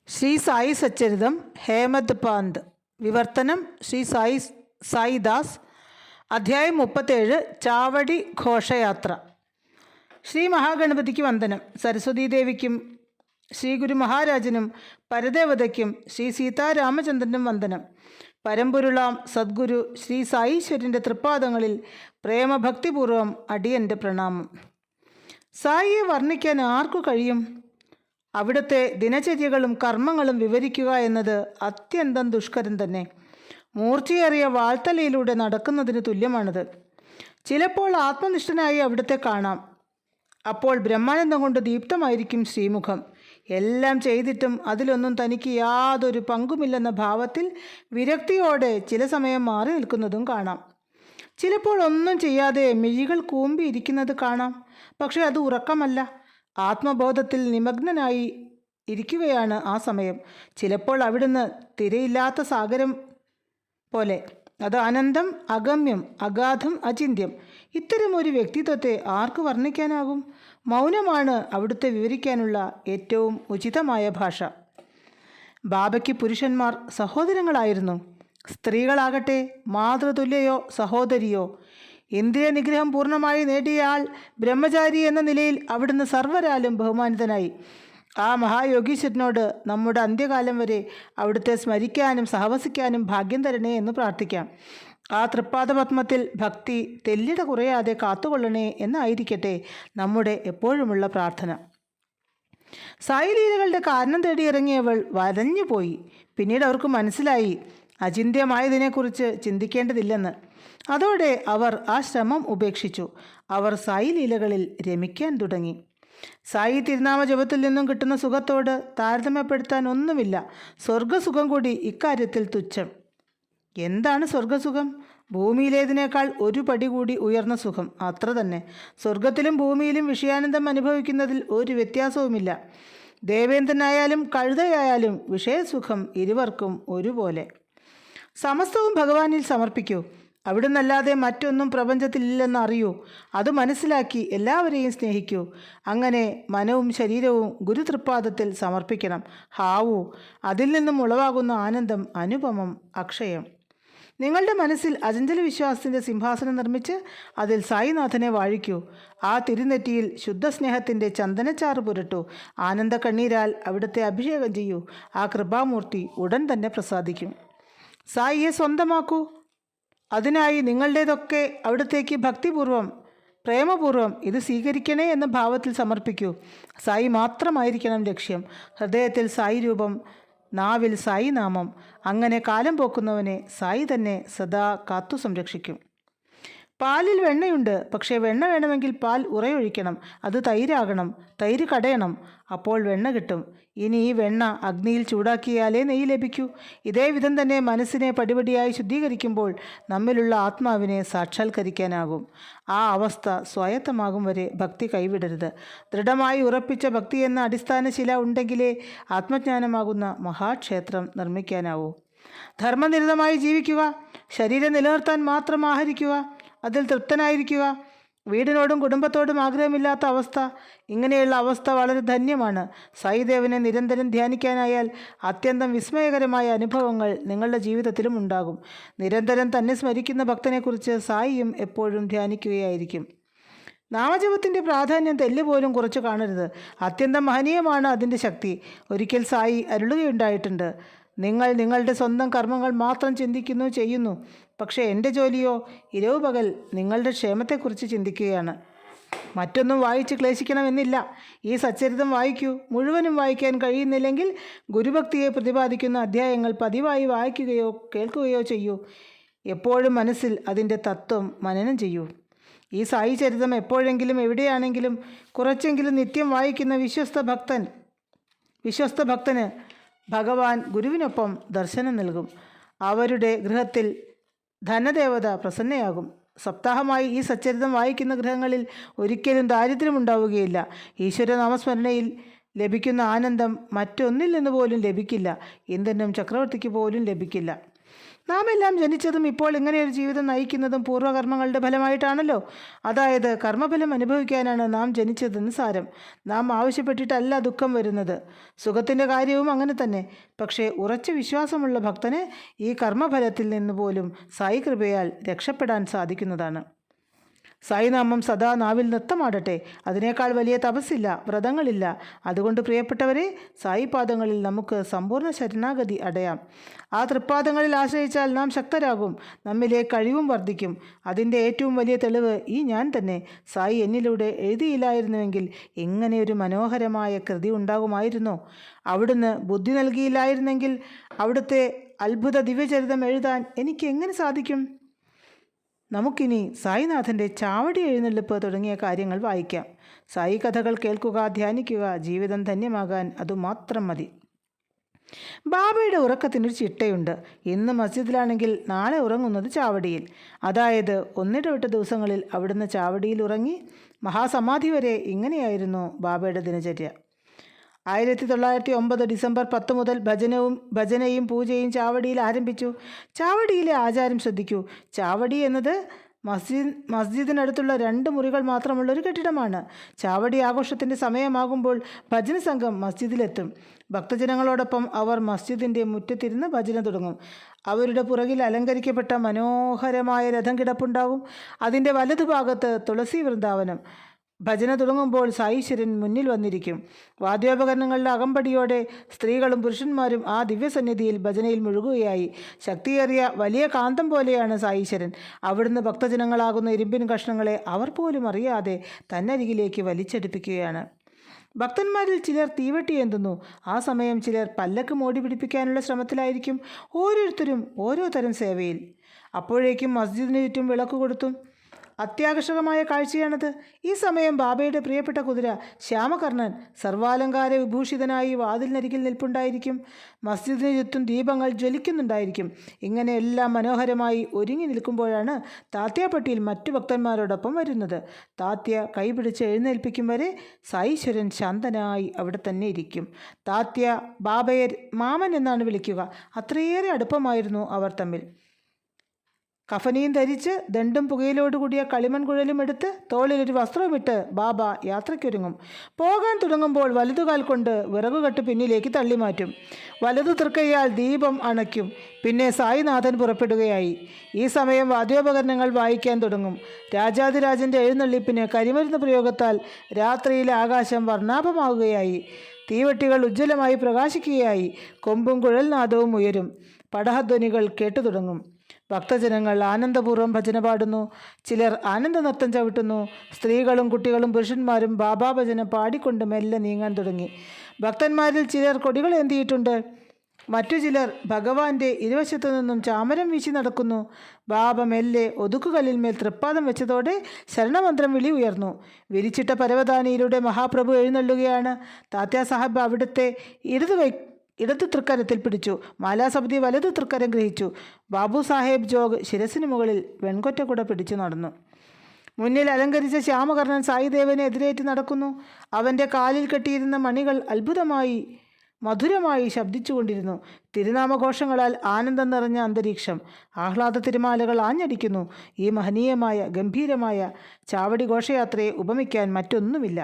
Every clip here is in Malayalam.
ശ്രീ സായി സച്ചരിതം ഹേമദ് പാന്ത്. വിവർത്തനം ശ്രീ സായിദാസ്. അധ്യായം 37. ചാവടി ഘോഷയാത്ര. ശ്രീ മഹാഗണപതിക്ക് വന്ദനം. സരസ്വതീദേവിക്കും ശ്രീ ഗുരു മഹാരാജനും പരദേവതയ്ക്കും ശ്രീ സീതാരാമചന്ദ്രനും വന്ദനം. പരമ്പൊരുളാം സദ്ഗുരു ശ്രീ സായീശ്വരൻ്റെ തൃപ്പാദങ്ങളിൽ പ്രേമഭക്തിപൂർവം അടിയൻ്റെ പ്രണാമം. സായിയെ വർണ്ണിക്കാൻ ആർക്കു കഴിയും? അവിടുത്തെ ദിനചര്യകളും കർമ്മങ്ങളും വിവരിക്കുക എന്നത് അത്യന്തം ദുഷ്കരം തന്നെ. മൂർച്ചയേറിയ വാൾത്തലയിലൂടെ നടക്കുന്നതിന് തുല്യമാണത്. ചിലപ്പോൾ ആത്മനിഷ്ഠനായി അവിടുത്തെ കാണാം. അപ്പോൾ ബ്രഹ്മാനന്ദം കൊണ്ട് ദീപ്തമായിരിക്കും ശ്രീമുഖം. എല്ലാം ചെയ്തിട്ടും അതിലൊന്നും തനിക്ക് യാതൊരു പങ്കുമില്ലെന്ന ഭാവത്തിൽ വിരക്തിയോടെ ചില സമയം മാറി നിൽക്കുന്നതും കാണാം. ചിലപ്പോൾ ഒന്നും ചെയ്യാതെ മിഴികൾ കൂമ്പിയിരിക്കുന്നത് കാണാം. പക്ഷെ അത് ഉറക്കമല്ല, ആത്മബോധത്തിൽ നിമഗ്നനായി ഇരിക്കുകയാണ് ആ സമയം. ചിലപ്പോൾ അവിടുന്ന് തിരയില്ലാത്ത സാഗരം പോലെ. അത് അനന്തം, അഗമ്യം, അഗാധം, അചിന്യം. ഇത്തരമൊരു വ്യക്തിത്വത്തെ ആർക്ക് വർണ്ണിക്കാനാകും? മൗനമാണ് അവിടുത്തെ വിവരിക്കാനുള്ള ഏറ്റവും ഉചിതമായ ഭാഷ. ബാബയ്ക്ക് പുരുഷന്മാർ സഹോദരങ്ങളായിരുന്നു. സ്ത്രീകളാകട്ടെ മാതൃതുല്യയോ സഹോദരിയോ. ഇന്ദ്രിയ നിഗ്രഹം പൂർണ്ണമായി നേടിയ ആൾ ബ്രഹ്മചാരി എന്ന നിലയിൽ അവിടുന്ന് സർവ്വരാലും ബഹുമാനിതനായി. ആ മഹായോഗീശ്വരനോട് നമ്മുടെ അന്ത്യകാലം വരെ അവിടുത്തെ സ്മരിക്കാനും സഹവസിക്കാനും ഭാഗ്യം തരണേ എന്ന് പ്രാർത്ഥിക്കാം. ആ തൃപ്പാദപത്മത്തിൽ ഭക്തി തെല്ലിട കുറയാതെ കാത്തുകൊള്ളണേ എന്നായിരിക്കട്ടെ നമ്മുടെ എപ്പോഴുമുള്ള പ്രാർത്ഥന. സായിലീലകളുടെ കാരണം തേടി ഇറങ്ങിയവൾ വലഞ്ഞുപോയി. പിന്നീട് അവർക്ക് മനസ്സിലായി അചിന്ത്യമായതിനെക്കുറിച്ച് ചിന്തിക്കേണ്ടതില്ലെന്ന്. അതോടെ അവർ ആ ശ്രമം ഉപേക്ഷിച്ചു. അവർ സായി ലീലകളിൽ രമിക്കാൻ തുടങ്ങി. സായി തിരുനാമ ജപത്തിൽ നിന്നും കിട്ടുന്ന സുഖത്തോട് താരതമ്യപ്പെടുത്താൻ ഒന്നുമില്ല. സ്വർഗസുഖം കൂടി ഇക്കാര്യത്തിൽ തുച്ഛം. എന്താണ് സ്വർഗസുഖം? ഭൂമിയിലേതിനേക്കാൾ ഒരു പടി കൂടി ഉയർന്ന സുഖം, അത്ര തന്നെ. സ്വർഗത്തിലും ഭൂമിയിലും വിഷയാനന്ദം അനുഭവിക്കുന്നതിൽ ഒരു വ്യത്യാസവുമില്ല. ദേവേന്ദ്രനായാലും കഴുതയായാലും വിഷയസുഖം ഇരുവർക്കും ഒരുപോലെ. സമസ്തവും ഭഗവാനിൽ സമർപ്പിക്കൂ. അവിടുന്നല്ലാതെ മറ്റൊന്നും പ്രപഞ്ചത്തിലില്ലെന്ന് അറിയൂ. അത് മനസ്സിലാക്കി എല്ലാവരെയും സ്നേഹിക്കൂ. അങ്ങനെ മനവും ശരീരവും ഗുരുതൃപ്പാദത്തിൽ സമർപ്പിക്കണം. ഹാവൂ, അതിൽ നിന്നും ഉളവാകുന്ന ആനന്ദം അനുപമം, അക്ഷയം. നിങ്ങളുടെ മനസ്സിൽ അചഞ്ചല വിശ്വാസത്തിൻ്റെ സിംഹാസനം നിർമ്മിച്ച് അതിൽ സായിനാഥനെ വാഴിക്കൂ. ആ തിരുനെറ്റിയിൽ ശുദ്ധസ്നേഹത്തിൻ്റെ ചന്ദനച്ചാറ് പുരട്ടൂ. ആനന്ദ കണ്ണീരാൽ അവിടുത്തെ അഭിഷേകം ചെയ്യൂ. ആ കൃപാമൂർത്തി ഉടൻ തന്നെ പ്രസാദിക്കും. സായിയെ സ്വന്തമാക്കൂ. അതിനായി നിങ്ങളുടേതൊക്കെ അവിടത്തേക്ക് ഭക്തിപൂർവം, പ്രേമപൂർവം ഇത് സ്വീകരിക്കണേ എന്ന ഭാവത്തിൽ സമർപ്പിക്കൂ. സായി മാത്രമായിരിക്കണം ലക്ഷ്യം. ഹൃദയത്തിൽ സായി രൂപം, നാവിൽ സായി നാമം. അങ്ങനെ കാലം പോക്കുന്നവനെ സായി തന്നെ സദാ കാത്തു സംരക്ഷിക്കും. പാലിൽ വെണ്ണയുണ്ട്. പക്ഷേ വെണ്ണ വേണമെങ്കിൽ പാൽ ഉറയൊഴിക്കണം. അത് തൈരാകണം. തൈര് കടയണം. അപ്പോൾ വെണ്ണ കിട്ടും. ഇനി ഈ വെണ്ണ അഗ്നിയിൽ ചൂടാക്കിയാലേ നെയ്യ് ലഭിക്കൂ. ഇതേ വിധം തന്നെ മനസ്സിനെ പടിപടിയായി ശുദ്ധീകരിക്കുമ്പോൾ നമ്മിലുള്ള ആത്മാവിനെ സാക്ഷാത്കരിക്കാനാകും. ആ അവസ്ഥ സ്വായത്തമാകും വരെ ഭക്തി കൈവിടരുത്. ദൃഢമായി ഉറപ്പിച്ച ഭക്തി എന്ന അടിസ്ഥാന ശില ഉണ്ടെങ്കിലേ ആത്മജ്ഞാനമാകുന്ന മഹാക്ഷേത്രം നിർമ്മിക്കാനാവൂ. ധർമ്മനിരതമായി ജീവിക്കുക. ശരീരം നിലനിർത്താൻ മാത്രം ആഹരിക്കുക. അതിൽ തൃപ്തനായിരിക്കുക. വീടിനോടും കുടുംബത്തോടും ആഗ്രഹമില്ലാത്ത അവസ്ഥ. ഇങ്ങനെയുള്ള അവസ്ഥ വളരെ ധന്യമാണ്. സായിദേവനെ നിരന്തരം ധ്യാനിക്കാനായാൽ അത്യന്തം വിസ്മയകരമായ അനുഭവങ്ങൾ നിങ്ങളുടെ ജീവിതത്തിലും ഉണ്ടാകും. നിരന്തരം തന്നെ സ്മരിക്കുന്ന ഭക്തനെക്കുറിച്ച് സായിയും എപ്പോഴും ധ്യാനിക്കുകയായിരിക്കും. നാമജപത്തിൻ്റെ പ്രാധാന്യം തെല്ലുപോലും കുറച്ച് കാണരുത്. അത്യന്തം മഹനീയമാണ് അതിൻ്റെ ശക്തി. ഒരിക്കൽ സായി അരുളുകയുണ്ടായിട്ടുണ്ട്, നിങ്ങൾ നിങ്ങളുടെ സ്വന്തം കർമ്മങ്ങൾ മാത്രം ചിന്തിക്കുന്നു, ചെയ്യുന്നു. പക്ഷേ എൻ്റെ ജോലിയോ ഇരവ് പകൽ നിങ്ങളുടെ ക്ഷേമത്തെക്കുറിച്ച് ചിന്തിക്കുകയാണ്. മറ്റൊന്നും വായിച്ച് ക്ലേശിക്കണമെന്നില്ല. ഈ സച്ചരിതം വായിക്കൂ. മുഴുവനും വായിക്കാൻ കഴിയുന്നില്ലെങ്കിൽ ഗുരുഭക്തിയെ പ്രതിപാദിക്കുന്ന അധ്യായങ്ങൾ പതിവായി വായിക്കുകയോ കേൾക്കുകയോ ചെയ്യൂ. എപ്പോഴും മനസ്സിൽ അതിൻ്റെ തത്വം മനനം ചെയ്യൂ. ഈ സായി ചരിതം എപ്പോഴെങ്കിലും എവിടെയാണെങ്കിലും കുറച്ചെങ്കിലും നിത്യം വായിക്കുന്ന വിശ്വസ്ത ഭക്തന് ഭഗവാൻ ഗുരുവിനൊപ്പം ദർശനം നൽകും. അവരുടെ ഗൃഹത്തിൽ ധനദേവത പ്രസന്നയാകും. സപ്താഹമായി ഈ സച്ചരിതം വായിക്കുന്ന ഗൃഹങ്ങളിൽ ഒരിക്കലും ദാരിദ്ര്യമുണ്ടാവുകയില്ല. ഈശ്വരനാമസ്മരണയിൽ ലഭിക്കുന്ന ആനന്ദം മറ്റൊന്നിൽ നിന്ന് പോലും ലഭിക്കില്ല. ഇന്ദ്രനും ചക്രവർത്തിക്ക് പോലും ലഭിക്കില്ല. നാം എല്ലാം ജനിച്ചതും ഇപ്പോൾ ഇങ്ങനെയൊരു ജീവിതം നയിക്കുന്നതും പൂർവ്വകർമ്മങ്ങളുടെ ഫലമായിട്ടാണല്ലോ. അതായത് കർമ്മഫലം അനുഭവിക്കാനാണ് നാം ജനിച്ചതെന്ന് സാരം. നാം ആവശ്യപ്പെട്ടിട്ടല്ല ദുഃഖം വരുന്നത്. സുഖത്തിൻ്റെ കാര്യവും അങ്ങനെ തന്നെ. പക്ഷേ ഉറച്ച വിശ്വാസമുള്ള ഭക്തന് ഈ കർമ്മഫലത്തിൽ നിന്ന് പോലും സായി കൃപയാൽ രക്ഷപ്പെടാൻ സാധിക്കുന്നതാണ്. സായിനാമം സദാ നാവിൽ നൃത്തമാടട്ടെ. അതിനേക്കാൾ വലിയ തപസ്സില്ല, വ്രതങ്ങളില്ല. അതുകൊണ്ട് പ്രിയപ്പെട്ടവരെ, സായി പാദങ്ങളിൽ നമുക്ക് സമ്പൂർണ്ണ ശരണാഗതി അടയാം. ആ തൃപ്പാദങ്ങളിൽ ആശ്രയിച്ചാൽ നാം ശക്തരാകും, നമ്മിലെ കഴിവും വർദ്ധിക്കും. അതിൻ്റെ ഏറ്റവും വലിയ തെളിവ് ഈ ഞാൻ തന്നെ. സായി എന്നിലൂടെ എഴുതിയില്ലായിരുന്നുവെങ്കിൽ ഇങ്ങനെയൊരു മനോഹരമായ കൃതി ഉണ്ടാകുമായിരുന്നോ? അവിടുന്ന് ബുദ്ധി നൽകിയില്ലായിരുന്നെങ്കിൽ അവിടുത്തെ അത്ഭുത ദിവ്യചരിതം എഴുതാൻ എനിക്ക് എങ്ങനെ സാധിക്കും? നമുക്കിനി സായിനാഥൻ്റെ ചാവടി എഴുന്നള്ളിപ്പ് തുടങ്ങിയ കാര്യങ്ങൾ വായിക്കാം. സായി കഥകൾ കേൾക്കുക, ധ്യാനിക്കുക. ജീവിതം ധന്യമാകാൻ അതുമാത്രം മതി. ബാബയുടെ ഉറക്കത്തിനൊരു ചിട്ടയുണ്ട്. ഇന്ന് മസ്ജിദിലാണെങ്കിൽ നാളെ ഉറങ്ങുന്നത് ചാവടിയിൽ. അതായത് ഒന്നിടവിട്ട ദിവസങ്ങളിൽ അവിടുന്ന് ചാവടിയിൽ ഉറങ്ങി മഹാസമാധി വരെ ഇങ്ങനെയായിരുന്നു ബാബയുടെ ദിനചര്യ. 1909 ഡിസംബർ 10 മുതൽ ഭജനയും പൂജയും ചാവടിയിൽ ആരംഭിച്ചു. ചാവടിയിലെ ആചാരം ശ്രദ്ധിക്കൂ. ചാവടി എന്നത് മസ്ജിദിനടുത്തുള്ള 2 മുറികൾ മാത്രമുള്ളൊരു കെട്ടിടമാണ്. ചാവടി ആഘോഷത്തിൻ്റെ സമയമാകുമ്പോൾ ഭജന സംഘം മസ്ജിദിലെത്തും. ഭക്തജനങ്ങളോടൊപ്പം അവർ മസ്ജിദിൻ്റെ മുറ്റത്തിരുന്ന് ഭജന തുടങ്ങും. അവരുടെ പുറകിൽ അലങ്കരിക്കപ്പെട്ട മനോഹരമായ രഥം കിടപ്പുണ്ടാകും. അതിൻ്റെ വലതുഭാഗത്ത് തുളസി വൃന്ദാവനം. ഭജന തുടങ്ങുമ്പോൾ സായീശ്വരൻ മുന്നിൽ വന്നിരിക്കും. വാദ്യോപകരണങ്ങളുടെ അകമ്പടിയോടെ സ്ത്രീകളും പുരുഷന്മാരും ആ ദിവ്യസന്നിധിയിൽ ഭജനയിൽ മുഴുകുകയായി. ശക്തിയേറിയ വലിയ കാന്തം പോലെയാണ് സായീശ്വരൻ. അവിടുന്ന് ഭക്തജനങ്ങളാകുന്ന ഇരുമ്പിൻ കഷ്ണങ്ങളെ അവർ പോലും അറിയാതെ തന്നരികിലേക്ക് വലിച്ചെടുപ്പിക്കുകയാണ്. ഭക്തന്മാരിൽ ചിലർ തീവെട്ടി എന്തുന്നു. ആ സമയം ചിലർ പല്ലക്ക് മോടി പിടിപ്പിക്കാനുള്ള ശ്രമത്തിലായിരിക്കും. ഓരോരുത്തരും ഓരോ തരം സേവയിൽ. അപ്പോഴേക്കും മസ്ജിദിന് ചുറ്റും വിളക്ക് കൊടുത്തു. അത്യാകർഷകമായ കാഴ്ചയാണത്. ഈ സമയം ബാബയുടെ പ്രിയപ്പെട്ട കുതിര ശ്യാമകർണൻ സർവാലങ്കാര വിഭൂഷിതനായി വാതിലിനരികിൽ നിൽപ്പുണ്ടായിരിക്കും. മസ്ജിദിന് ചുറ്റും ദീപങ്ങൾ ജ്വലിക്കുന്നുണ്ടായിരിക്കും. ഇങ്ങനെ എല്ലാം മനോഹരമായി ഒരുങ്ങി നിൽക്കുമ്പോഴാണ് താത്യാപ്പട്ടിയിൽ മറ്റു ഭക്തന്മാരോടൊപ്പം വരുന്നത്. താത്യ കൈപിടിച്ച് എഴുന്നേൽപ്പിക്കും വരെ സായീശ്വരൻ ശാന്തനായി അവിടെ തന്നെ ഇരിക്കും. താത്യ ബാബയെ മാമൻ എന്നാണ് വിളിക്കുക. അത്രയേറെ അടുപ്പമായിരുന്നു അവർ തമ്മിൽ. കഫനിയും ധരിച്ച് ദണ്ടും പുകയിലോടുകൂടിയ കളിമൺ കുഴലും എടുത്ത് തോളിലൊരു വസ്ത്രമിട്ട് ബാബ യാത്രയ്ക്കൊരുങ്ങും. പോകാൻ തുടങ്ങുമ്പോൾ വലതുകാൽ കൊണ്ട് വിറകുകെട്ട് പിന്നിലേക്ക് തള്ളിമാറ്റും. വലതു തൃക്കൈയാൽ ദീപം അണയ്ക്കും. പിന്നെ സായിനാഥൻ പുറപ്പെടുകയായി. ഈ സമയം വാദ്യോപകരണങ്ങൾ വായിക്കാൻ തുടങ്ങും. രാജാതിരാജൻ്റെ എഴുന്നള്ളിപ്പിന് കരിമരുന്ന് പ്രയോഗത്താൽ രാത്രിയിലെ ആകാശം വർണ്ണാഭമാവുകയായി. തീവെട്ടികൾ ഉജ്ജ്വലമായി പ്രകാശിക്കുകയായി. കൊമ്പും കുഴൽനാദവും ഉയരും. പടഹധ്വനികൾ കേട്ടു തുടങ്ങും. ഭക്തജനങ്ങൾ ആനന്ദപൂർവ്വം ഭജന പാടുന്നു. ചിലർ ആനന്ദ നൃത്തം ചവിട്ടുന്നു. സ്ത്രീകളും കുട്ടികളും പുരുഷന്മാരും ബാബാ ഭജന പാടിക്കൊണ്ട് മെല്ലെ നീങ്ങാൻ തുടങ്ങി. ഭക്തന്മാരിൽ ചിലർ കൊടികളേന്തിയിട്ടുണ്ട്. മറ്റു ചിലർ ഭഗവാന്റെ ഇരുവശത്തു നിന്നും ചാമരം വീശി നടക്കുന്നു. ബാബ മെല്ലെ ഒതുക്കുകല്ലിന്മേൽ തൃപ്പാദം വെച്ചതോടെ ശരണമന്ത്രം വിളി ഉയർന്നു. വിരിച്ചിട്ട പരവതാനിയിലൂടെ മഹാപ്രഭു എഴുന്നള്ളുകയാണ്. താത്യാ സാഹബ് അവിടുത്തെ ഇടതു തൃക്കരത്തിൽ പിടിച്ചു. മാലാസമിതി വലതു തൃക്കരം ഗ്രഹിച്ചു. ബാബു സാഹേബ് ജോഗ് ശിരസിന് മുകളിൽ വെൺകൊറ്റക്കുട പിടിച്ചു നടന്നു. മുന്നിൽ അലങ്കരിച്ച ശ്യാമകർണൻ സായിദേവനെ എതിരേറ്റ് നടക്കുന്നു. അവൻ്റെ കാലിൽ കെട്ടിയിരുന്ന മണികൾ അത്ഭുതമായി മധുരമായി ശബ്ദിച്ചുകൊണ്ടിരുന്നു. തിരുനാമഘോഷങ്ങളാൽ ആനന്ദം നിറഞ്ഞ അന്തരീക്ഷം. ആഹ്ലാദ തിരുമാലകൾ ആഞ്ഞടിക്കുന്നു. ഈ മഹനീയമായ ഗംഭീരമായ ചാവടി ഘോഷയാത്രയെ ഉപമിക്കാൻ മറ്റൊന്നുമില്ല.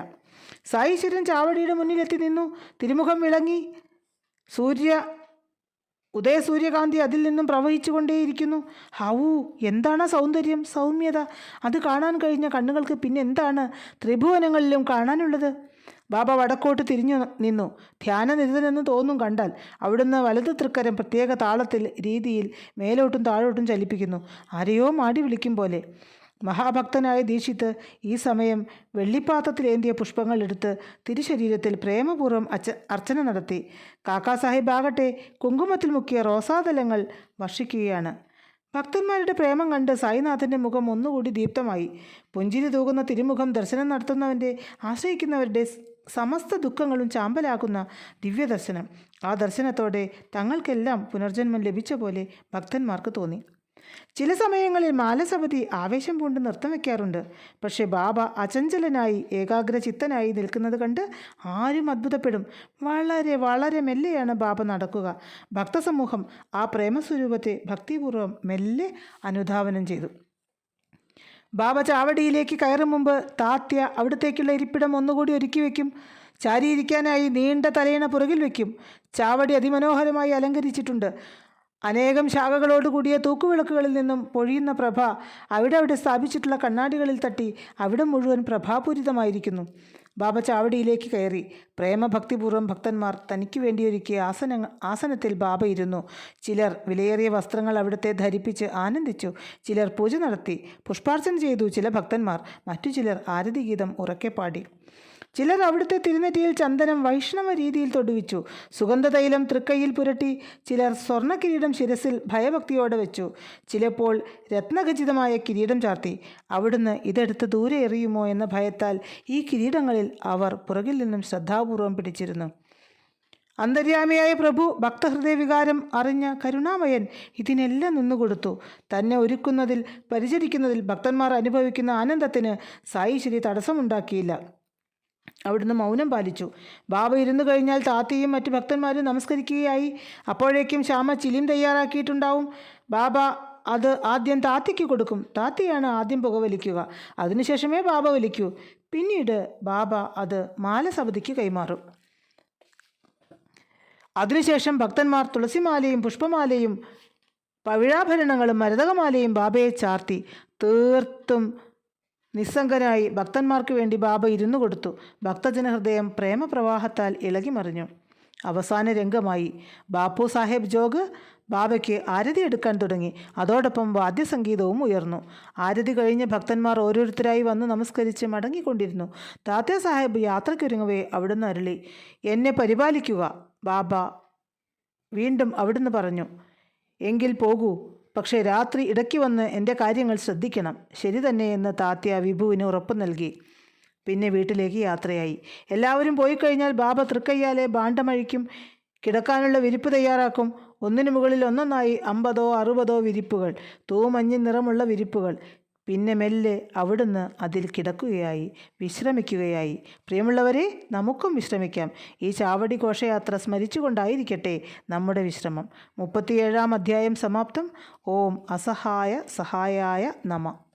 സായീശ്വരൻ ചാവടിയുടെ മുന്നിലെത്തി നിന്നു. തിരുമുഖം വിളങ്ങി. ഉദയസൂര്യകാന്തി അതിൽ നിന്നും പ്രവഹിച്ചു കൊണ്ടേയിരിക്കുന്നു. ഹൗ, എന്താണ് സൗന്ദര്യം, സൗമ്യത! അത് കാണാൻ കഴിഞ്ഞ കണ്ണുകൾക്ക് പിന്നെ എന്താണ് ത്രിഭുവനങ്ങളിലും കാണാനുള്ളത്? ബാബ വടക്കോട്ട് തിരിഞ്ഞു നിന്നു. ധ്യാനനിരതനെന്ന് തോന്നും കണ്ടാൽ. അവിടുന്ന് വലതു തൃക്കരം പ്രത്യേക താളത്തിൽ രീതിയിൽ മേലോട്ടും താഴോട്ടും ചലിപ്പിക്കുന്നു. ആരെയോ മാടി വിളിക്കും പോലെ. മഹാഭക്തനായ ദീക്ഷിത്ത് ഈ സമയം വെള്ളിപ്പാത്രത്തിലേന്തിയ പുഷ്പങ്ങൾ എടുത്ത് തിരുശരീരത്തിൽ പ്രേമപൂർവ്വം അർച്ചന നടത്തി. കാക്കാ സാഹിബ് ആകട്ടെ കുങ്കുമത്തിൽ മുക്കിയ റോസാതലങ്ങൾ വർഷിക്കുകയാണ്. ഭക്തന്മാരുടെ പ്രേമം കണ്ട് സായിനാഥൻ്റെ മുഖം ഒന്നുകൂടി ദീപ്തമായി. പുഞ്ചിരി തൂകുന്ന തിരുമുഖം ദർശനം നടത്തുന്നവൻ്റെ ആശ്രയിക്കുന്നവരുടെ സമസ്ത ദുഃഖങ്ങളും ചാമ്പലാക്കുന്ന ദിവ്യദർശനം. ആ ദർശനത്തോടെ തങ്ങൾക്കെല്ലാം പുനർജന്മം ലഭിച്ച പോലെ ഭക്തന്മാർക്ക് തോന്നി. ചില സമയങ്ങളിൽ മാലസപതി ആവേശം പൂണ്ട് നൃത്തം വയ്ക്കാറുണ്ട്. പക്ഷേ ബാബ അചഞ്ചലനായി ഏകാഗ്രചിത്തനായി നിൽക്കുന്നത് കണ്ട് ആരും അത്ഭുതപ്പെടും. വളരെ വളരെ മെല്ലെയാണ് ബാബ നടക്കുക. ഭക്തസമൂഹം ആ പ്രേമസ്വരൂപത്തെ ഭക്തിപൂർവ്വം മെല്ലെ അനുധാവനം ചെയ്തു. ബാബ ചാവടിയിലേക്ക് കയറും മുമ്പ് താത്യ അവിടത്തേക്കുള്ള ഇരിപ്പിടം ഒന്നുകൂടി ഒരുക്കി വയ്ക്കും. ചാരിയിരിക്കാനായി നീണ്ട തലയിണ പുറകിൽ വയ്ക്കും. ചാവടി അതിമനോഹരമായി അലങ്കരിച്ചിട്ടുണ്ട്. അനേകം ശാഖകളോടുകൂടിയ തൂക്കുവിളക്കുകളിൽ നിന്നും പൊഴിയുന്ന പ്രഭ അവിടെ സ്ഥാപിച്ചിട്ടുള്ള കണ്ണാടികളിൽ തട്ടി അവിടെ മുഴുവൻ പ്രഭാപൂരിതമായിരിക്കുന്നു. ബാബ ചാവടിയിലേക്ക് കയറി. പ്രേമഭക്തിപൂർവ്വം ഭക്തന്മാർ തനിക്ക് വേണ്ടിയൊരുക്കിയ ആസനത്തിൽ ബാബ ഇരുന്നു. ചിലർ വിലയേറിയ വസ്ത്രങ്ങൾ അവിടുത്തെ ധരിപ്പിച്ച് ആനന്ദിച്ചു. ചിലർ പൂജ നടത്തി, പുഷ്പാർച്ചന ചെയ്തു. ചില ഭക്തന്മാർ മറ്റു ചിലർ ആരതിഗീതം ഉറക്കെ പാടി. ചിലർ അവിടുത്തെ തിരുനെറ്റിയിൽ ചന്ദനം വൈഷ്ണവ രീതിയിൽ തൊടുവിച്ചു. സുഗന്ധതൈലം തൃക്കൈയിൽ പുരട്ടി. ചിലർ സ്വർണ്ണ കിരീടം ശിരസിൽ ഭയഭക്തിയോടെ വെച്ചു. ചിലപ്പോൾ രത്നഖചിതമായ കിരീടം ചാർത്തി. അവിടുന്ന് ഇതെടുത്ത് ദൂരെ എറിയുമോ എന്ന ഭയത്താൽ ഈ കിരീടങ്ങളിൽ അവർ പുറകിൽ നിന്നും ശ്രദ്ധാപൂർവം പിടിച്ചിരുന്നു. അന്തര്യാമിയായ പ്രഭു ഭക്തഹൃദയവികാരം അറിഞ്ഞ കരുണാമയൻ ഇതിനെല്ലാം നിന്നുകൊടുത്തു. തന്നെ ഒരുക്കുന്നതിൽ പരിചരിക്കുന്നതിൽ ഭക്തന്മാർ അനുഭവിക്കുന്ന ആനന്ദത്തിന് സായി ശ്രീ തടസ്സമുണ്ടാക്കിയില്ല. അവിടുന്ന് മൗനം പാലിച്ചു. ബാബ ഇരുന്നു കഴിഞ്ഞാൽ താത്തയും മറ്റു ഭക്തന്മാരും നമസ്കരിക്കുകയായി. അപ്പോഴേക്കും ശ്യാമ ചിലിം തയ്യാറാക്കിയിട്ടുണ്ടാവും. ബാബ അത് ആദ്യം താത്തയ്ക്ക് കൊടുക്കും. താത്തയാണ് ആദ്യം പുകവലിക്കുക. അതിനുശേഷമേ ബാബ വലിക്കൂ. പിന്നീട് ബാബ അത് മാലസപതിക്ക് കൈമാറും. അതിനുശേഷം ഭക്തന്മാർ തുളസിമാലയും പുഷ്പമാലയും പവിഴാഭരണങ്ങളും മരതകമാലയും ബാബയെ ചാർത്തി. തീർത്തും നിസ്സംഗനായി ഭക്തന്മാർക്ക് വേണ്ടി ബാബ ഇരുന്നു കൊടുത്തു. ഭക്തജനഹൃദയം പ്രേമപ്രവാഹത്താൽ ഇളകിമറിഞ്ഞു. അവസാന രംഗമായി. ബാപ്പു സാഹേബ് ജോഗ് ബാബയ്ക്ക് ആരതി എടുക്കാൻ തുടങ്ങി. അതോടൊപ്പം വാദ്യസംഗീതവും ഉയർന്നു. ആരതി കഴിഞ്ഞ് ഭക്തന്മാർ ഓരോരുത്തരായി വന്ന് നമസ്കരിച്ച് മടങ്ങിക്കൊണ്ടിരുന്നു. താത്യ സാഹേബ് യാത്രയ്ക്കൊരുങ്ങവേ അവിടുന്ന് അരുളി, എന്നെ പരിപാലിക്കുക. ബാബ വീണ്ടും അവിടുന്ന് പറഞ്ഞു, എങ്കിൽ പോകൂ. പക്ഷേ രാത്രി ഇടയ്ക്ക് വന്ന് എൻ്റെ കാര്യങ്ങൾ ശ്രദ്ധിക്കണം. ശരി തന്നെ എന്ന് താത്യ വിഭുവിന് ഉറപ്പ് നൽകി. പിന്നെ വീട്ടിലേക്ക് യാത്രയായി. എല്ലാവരും പോയി കഴിഞ്ഞാൽ ബാബ തൃക്കയ്യാലെ ഭാണ്ഡമഴിക്കും. കിടക്കാനുള്ള വിരിപ്പ് തയ്യാറാക്കും. ഒന്നിനു മുകളിൽ ഒന്നൊന്നായി 50 60 വിരിപ്പുകൾ, തൂമഞ്ഞ നിറമുള്ള വിരിപ്പുകൾ. പിന്നെ മെല്ലെ അവിടുന്ന് അതിൽ കിടക്കുകയായി, വിശ്രമിക്കുകയായി. പ്രിയമുള്ളവരെ, നമുക്കും വിശ്രമിക്കാം. ഈ ചാവടി ഘോഷയാത്ര സ്മരിച്ചുകൊണ്ടായിരിക്കട്ടെ നമ്മുടെ വിശ്രമം. 37-ാം അധ്യായം സമാപ്തം. ഓം അസഹായ സഹായായ നമഃ.